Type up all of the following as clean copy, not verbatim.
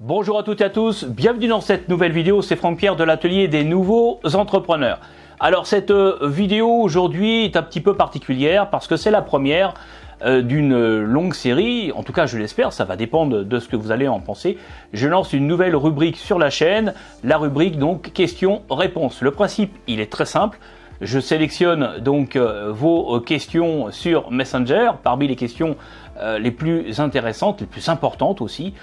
Bonjour à toutes et à tous, bienvenue dans cette nouvelle vidéo, c'est Franck-Pierre de l'atelier des nouveaux entrepreneurs. Alors cette vidéo aujourd'hui est un petit peu particulière parce que c'est la première d'une longue série, en tout cas je l'espère, ça va dépendre de ce que vous allez en penser. Je lance une nouvelle rubrique sur la chaîne, la rubrique donc questions-réponses. Le principe il est très simple. Je sélectionne donc vos questions sur Messenger, parmi les questions les plus intéressantes, les plus importantes aussi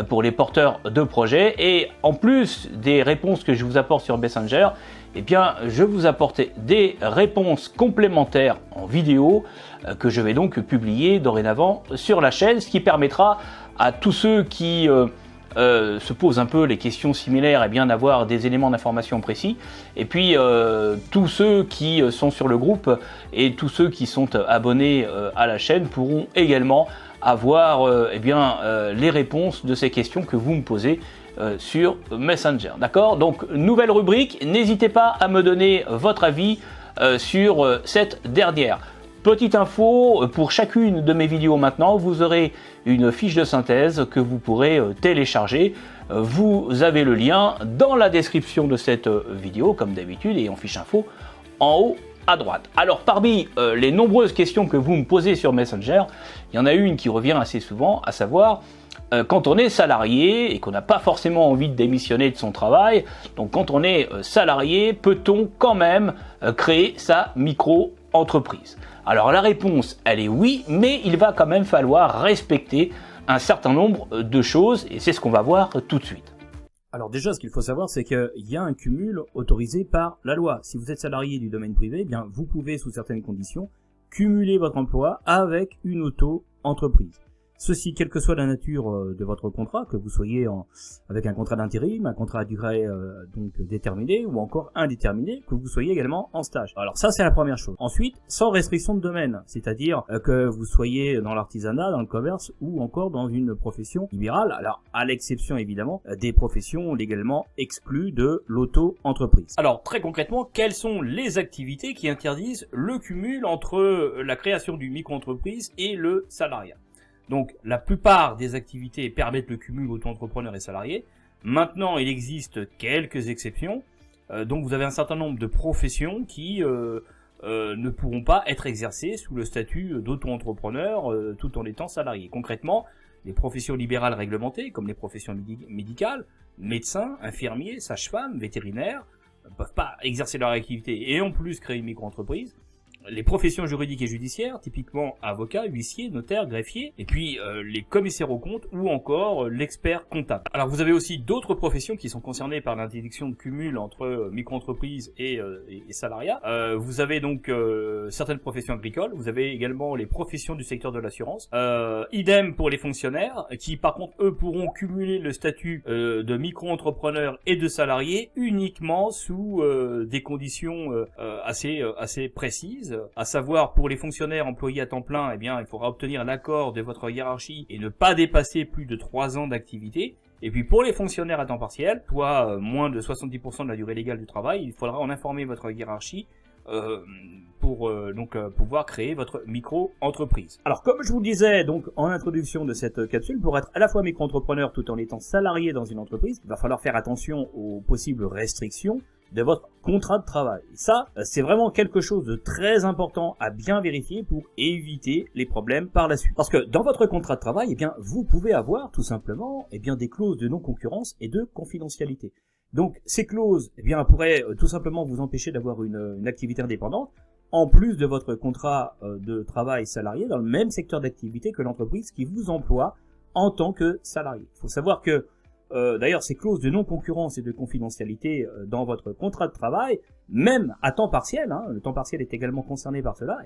pour les porteurs de projets. Et en plus des réponses que je vous apporte sur Messenger, eh bien, je vous apporte des réponses complémentaires en vidéo que je vais donc publier dorénavant sur la chaîne, ce qui permettra à tous ceux qui se posent un peu les questions similaires et bien d'avoir des éléments d'information précis, et puis tous ceux qui sont sur le groupe et tous ceux qui sont abonnés à la chaîne pourront également avoir les réponses de ces questions que vous me posez sur Messenger. D'accord? Donc nouvelle rubrique, n'hésitez pas à me donner votre avis sur cette dernière. Petite info, pour chacune de mes vidéos maintenant, vous aurez une fiche de synthèse que vous pourrez télécharger. Vous avez le lien dans la description de cette vidéo, comme d'habitude, et en fiche info en haut à droite. Alors, parmi les nombreuses questions que vous me posez sur Messenger, il y en a une qui revient assez souvent, à savoir quand on est salarié et qu'on n'a pas forcément envie de démissionner de son travail, donc quand on est salarié, peut-on quand même créer sa micro-entreprise? Alors la réponse, elle est oui, mais il va quand même falloir respecter un certain nombre de choses et c'est ce qu'on va voir tout de suite. Alors déjà, ce qu'il faut savoir, c'est qu'il y a un cumul autorisé par la loi. Si vous êtes salarié du domaine privé, eh bien vous pouvez, sous certaines conditions, cumuler votre emploi avec une auto-entreprise. Ceci, quelle que soit la nature de votre contrat, que vous soyez avec un contrat d'intérim, un contrat à durée donc déterminée ou encore indéterminée, que vous soyez également en stage. Alors ça, c'est la première chose. Ensuite, sans restriction de domaine, c'est-à-dire que vous soyez dans l'artisanat, dans le commerce ou encore dans une profession libérale, alors à l'exception évidemment des professions légalement exclues de l'auto-entreprise. Alors très concrètement, quelles sont les activités qui interdisent le cumul entre la création d'une micro-entreprise et le salariat? Donc, la plupart des activités permettent le cumul auto-entrepreneur et salarié. Maintenant, il existe quelques exceptions. Donc, vous avez un certain nombre de professions qui ne pourront pas être exercées sous le statut d'auto-entrepreneur tout en étant salarié. Concrètement, les professions libérales réglementées, comme les professions médicales, médecins, infirmiers, sages-femmes, vétérinaires, ne peuvent pas exercer leur activité et en plus créer une micro-entreprise. Les professions juridiques et judiciaires, typiquement avocats, huissiers, notaires, greffiers, et puis les commissaires aux comptes ou encore l'expert comptable. Alors vous avez aussi d'autres professions qui sont concernées par l'interdiction de cumul entre micro-entreprises et salariat. Vous avez donc certaines professions agricoles, vous avez également les professions du secteur de l'assurance. Idem pour les fonctionnaires, qui par contre eux pourront cumuler le statut de micro-entrepreneur et de salarié uniquement sous des conditions assez précises. À savoir, pour les fonctionnaires employés à temps plein, eh bien, il faudra obtenir l'accord de votre hiérarchie et ne pas dépasser plus de 3 ans d'activité. Et puis pour les fonctionnaires à temps partiel, soit moins de 70% de la durée légale du travail, il faudra en informer votre hiérarchie pour pouvoir créer votre micro-entreprise. Alors comme je vous le disais donc en introduction de cette capsule, pour être à la fois micro-entrepreneur tout en étant salarié dans une entreprise, il va falloir faire attention aux possibles restrictions de votre contrat de travail. Et ça, c'est vraiment quelque chose de très important à bien vérifier pour éviter les problèmes par la suite. Parce que dans votre contrat de travail, eh bien, vous pouvez avoir tout simplement des clauses de non-concurrence et de confidentialité. Donc ces clauses pourraient tout simplement vous empêcher d'avoir une activité indépendante en plus de votre contrat de travail salarié dans le même secteur d'activité que l'entreprise qui vous emploie en tant que salarié. Il faut savoir que d'ailleurs, ces clauses de non-concurrence et de confidentialité dans votre contrat de travail, même à temps partiel, le temps partiel est également concerné par cela,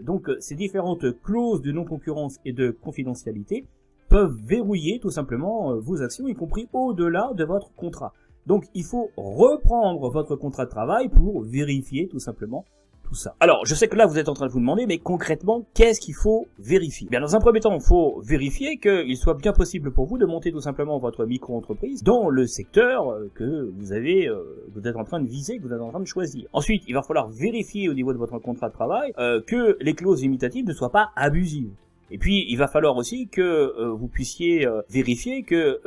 donc ces différentes clauses de non-concurrence et de confidentialité peuvent verrouiller tout simplement vos actions, y compris au-delà de votre contrat. Donc il faut reprendre votre contrat de travail pour vérifier tout simplement tout ça. Alors, je sais que là, vous êtes en train de vous demander, mais concrètement, qu'est-ce qu'il faut vérifier? Bien, dans un premier temps, il faut vérifier qu'il soit bien possible pour vous de monter tout simplement votre micro-entreprise dans le secteur que vous êtes en train de viser, que vous êtes en train de choisir. Ensuite, il va falloir vérifier au niveau de votre contrat de travail que les clauses limitatives ne soient pas abusives. Et puis, il va falloir aussi que vous puissiez vérifier que,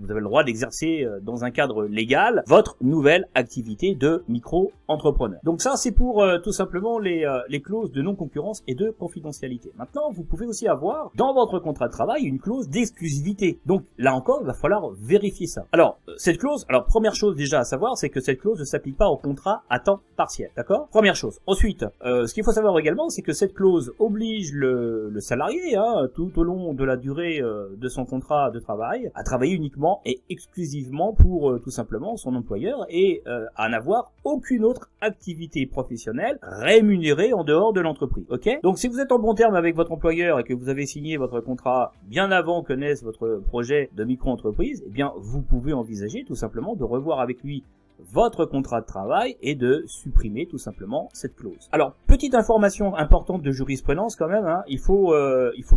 vous avez le droit d'exercer dans un cadre légal votre nouvelle activité de micro-entrepreneur. Donc ça, c'est pour tout simplement les clauses de non-concurrence et de confidentialité. Maintenant, vous pouvez aussi avoir dans votre contrat de travail une clause d'exclusivité. Donc là encore, il va falloir vérifier ça. Alors, cette clause, première chose déjà à savoir, c'est que cette clause ne s'applique pas au contrat à temps partiel, d'accord? Première chose. Ensuite, ce qu'il faut savoir également, c'est que cette clause oblige le salarié, tout au long de la durée de son contrat de travail, à travailler uniquement et exclusivement pour tout simplement son employeur et à n'avoir aucune autre activité professionnelle rémunérée en dehors de l'entreprise. Ok? Donc si vous êtes en bon terme avec votre employeur et que vous avez signé votre contrat bien avant que naisse votre projet de micro-entreprise, eh bien vous pouvez envisager tout simplement de revoir avec lui votre contrat de travail et de supprimer tout simplement cette clause. Alors, petite information importante de jurisprudence quand même, il faut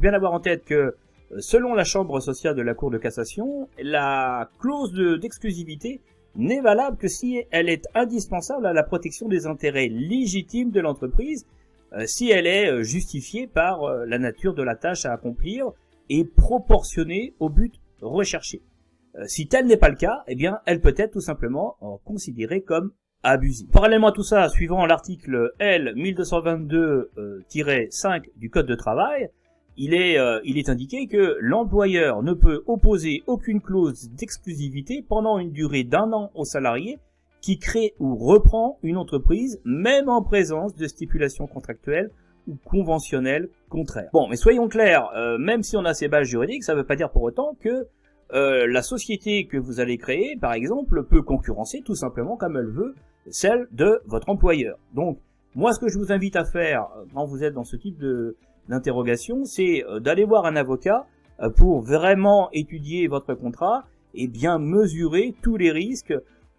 bien avoir en tête que selon la Chambre sociale de la Cour de cassation, la clause d'exclusivité n'est valable que si elle est indispensable à la protection des intérêts légitimes de l'entreprise, si elle est justifiée par la nature de la tâche à accomplir et proportionnée au but recherché. Si tel n'est pas le cas, eh bien, elle peut être tout simplement considérée comme abusive. Parallèlement à tout ça, suivant l'article L 1222-5 du Code de travail, il est indiqué que l'employeur ne peut opposer aucune clause d'exclusivité pendant une durée d'1 an au salarié qui crée ou reprend une entreprise, même en présence de stipulations contractuelles ou conventionnelles contraires. Bon, mais soyons clairs, même si on a ces bases juridiques, ça ne veut pas dire pour autant que la société que vous allez créer, par exemple, peut concurrencer tout simplement comme elle veut celle de votre employeur. Donc, moi, ce que je vous invite à faire quand vous êtes dans ce type d'interrogation, c'est d'aller voir un avocat pour vraiment étudier votre contrat et bien mesurer tous les risques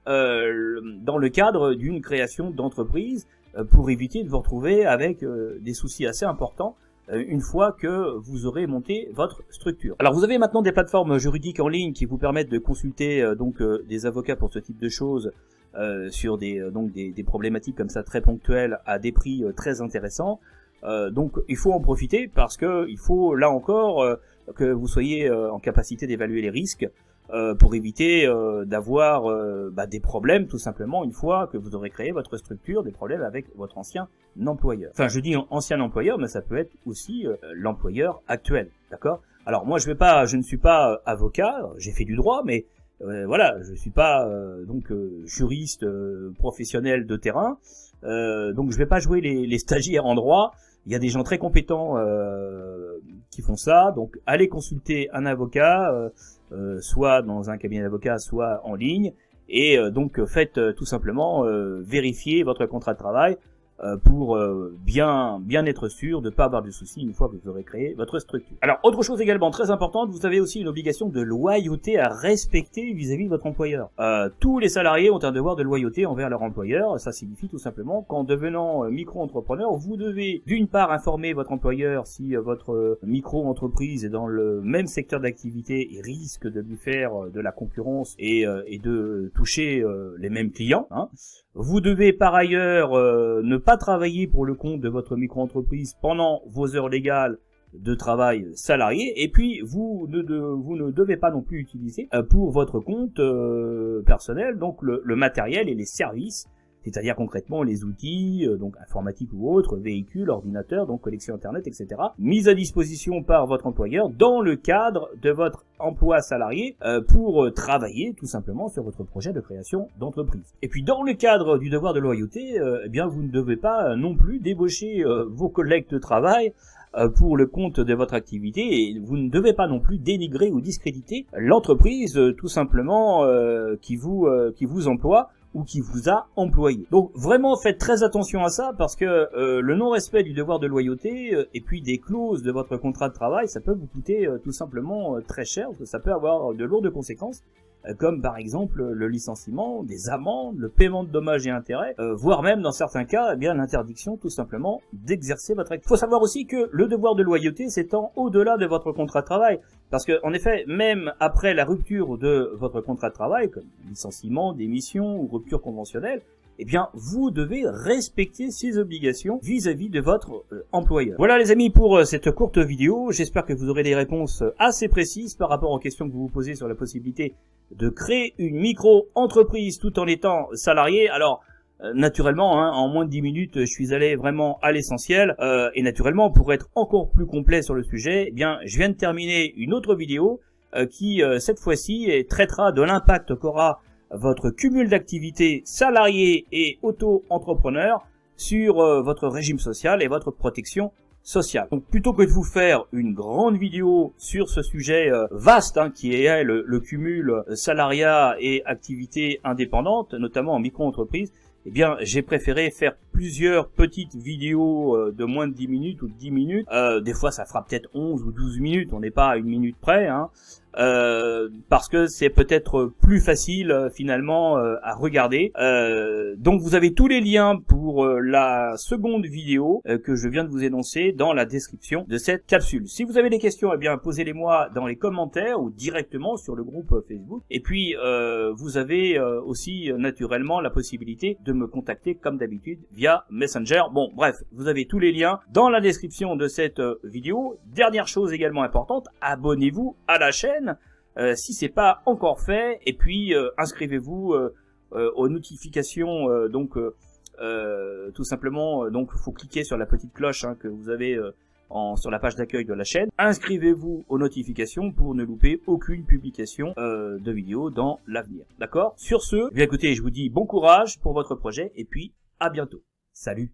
dans le cadre d'une création d'entreprise pour éviter de vous retrouver avec des soucis assez importants une fois que vous aurez monté votre structure. Alors vous avez maintenant des plateformes juridiques en ligne qui vous permettent de consulter des avocats pour ce type de choses sur des problématiques comme ça très ponctuelles à des prix très intéressants. Donc il faut en profiter parce que il faut là encore que vous soyez en capacité d'évaluer les risques pour éviter d'avoir des problèmes tout simplement une fois que vous aurez créé votre structure, des problèmes avec votre ancien employeur. Enfin je dis ancien employeur, mais ça peut être aussi l'employeur actuel, d'accord? Alors moi je ne suis pas avocat, j'ai fait du droit, mais voilà, je suis pas juriste professionnel de terrain, donc je vais pas jouer les stagiaires en droit. Il y a des gens très compétents qui font ça, donc allez consulter un avocat, soit dans un cabinet d'avocat, soit en ligne, et donc faites tout simplement vérifier votre contrat de travail pour bien être sûr de ne pas avoir de soucis une fois que vous aurez créé votre structure. Alors, autre chose également très importante, vous avez aussi une obligation de loyauté à respecter vis-à-vis de votre employeur. Tous les salariés ont un devoir de loyauté envers leur employeur. Ça signifie tout simplement qu'en devenant micro-entrepreneur, vous devez d'une part informer votre employeur si votre micro-entreprise est dans le même secteur d'activité et risque de lui faire de la concurrence et de toucher les mêmes clients. Vous devez par ailleurs ne pas travailler pour le compte de votre micro-entreprise pendant vos heures légales de travail salarié, et puis vous ne devez pas non plus utiliser pour votre compte personnel donc le matériel et les services, c'est-à-dire concrètement les outils donc informatiques ou autres, véhicules, ordinateurs, donc connexion internet, etc., mis à disposition par votre employeur dans le cadre de votre emploi salarié pour travailler tout simplement sur votre projet de création d'entreprise. Et puis dans le cadre du devoir de loyauté, eh bien vous ne devez pas non plus débaucher vos collègues de travail pour le compte de votre activité, et vous ne devez pas non plus dénigrer ou discréditer l'entreprise tout simplement qui vous emploie ou qui vous a employé. Donc vraiment faites très attention à ça, parce que le non-respect du devoir de loyauté et puis des clauses de votre contrat de travail, ça peut vous coûter tout simplement très cher, parce que ça peut avoir de lourdes conséquences, comme par exemple le licenciement, des amendes, le paiement de dommages et intérêts, voire même dans certains cas, eh bien l'interdiction tout simplement d'exercer votre activité. Il faut savoir aussi que le devoir de loyauté s'étend au-delà de votre contrat de travail, parce que en effet, même après la rupture de votre contrat de travail, comme licenciement, démission ou rupture conventionnelle, eh bien, vous devez respecter ces obligations vis-à-vis de votre employeur. Voilà les amis pour cette courte vidéo. J'espère que vous aurez des réponses assez précises par rapport aux questions que vous vous posez sur la possibilité de créer une micro-entreprise tout en étant salarié. Alors, naturellement, en moins de 10 minutes, je suis allé vraiment à l'essentiel. Et naturellement, pour être encore plus complet sur le sujet, eh bien, je viens de terminer une autre vidéo qui, cette fois-ci, traitera de l'impact qu'aura votre cumul d'activités salarié et auto-entrepreneur sur votre régime social et votre protection sociale. Donc plutôt que de vous faire une grande vidéo sur ce sujet vaste qui est le cumul salariat et activité indépendante, notamment en micro-entreprise, eh bien j'ai préféré faire plusieurs petites vidéos de moins de 10 minutes ou de 10 minutes. Des fois ça fera peut-être 11 ou 12 minutes, on n'est pas à une minute près, parce que c'est peut-être plus facile finalement à regarder. Donc vous avez tous les liens pour la seconde vidéo que je viens de vous énoncer dans la description de cette capsule. Si vous avez des questions, eh bien posez-les-moi dans les commentaires ou directement sur le groupe Facebook. Et puis vous avez aussi naturellement la possibilité de me contacter comme d'habitude via Messenger. Bon bref, vous avez tous les liens dans la description de cette vidéo. Dernière chose également importante, abonnez-vous à la chaîne si c'est pas encore fait, et puis inscrivez-vous aux notifications. Tout simplement, donc faut cliquer sur la petite cloche que vous avez sur la page d'accueil de la chaîne. Inscrivez-vous aux notifications pour ne louper aucune publication de vidéo dans l'avenir. D'accord? Sur ce, eh bien écoutez, je vous dis bon courage pour votre projet et puis à bientôt. Salut!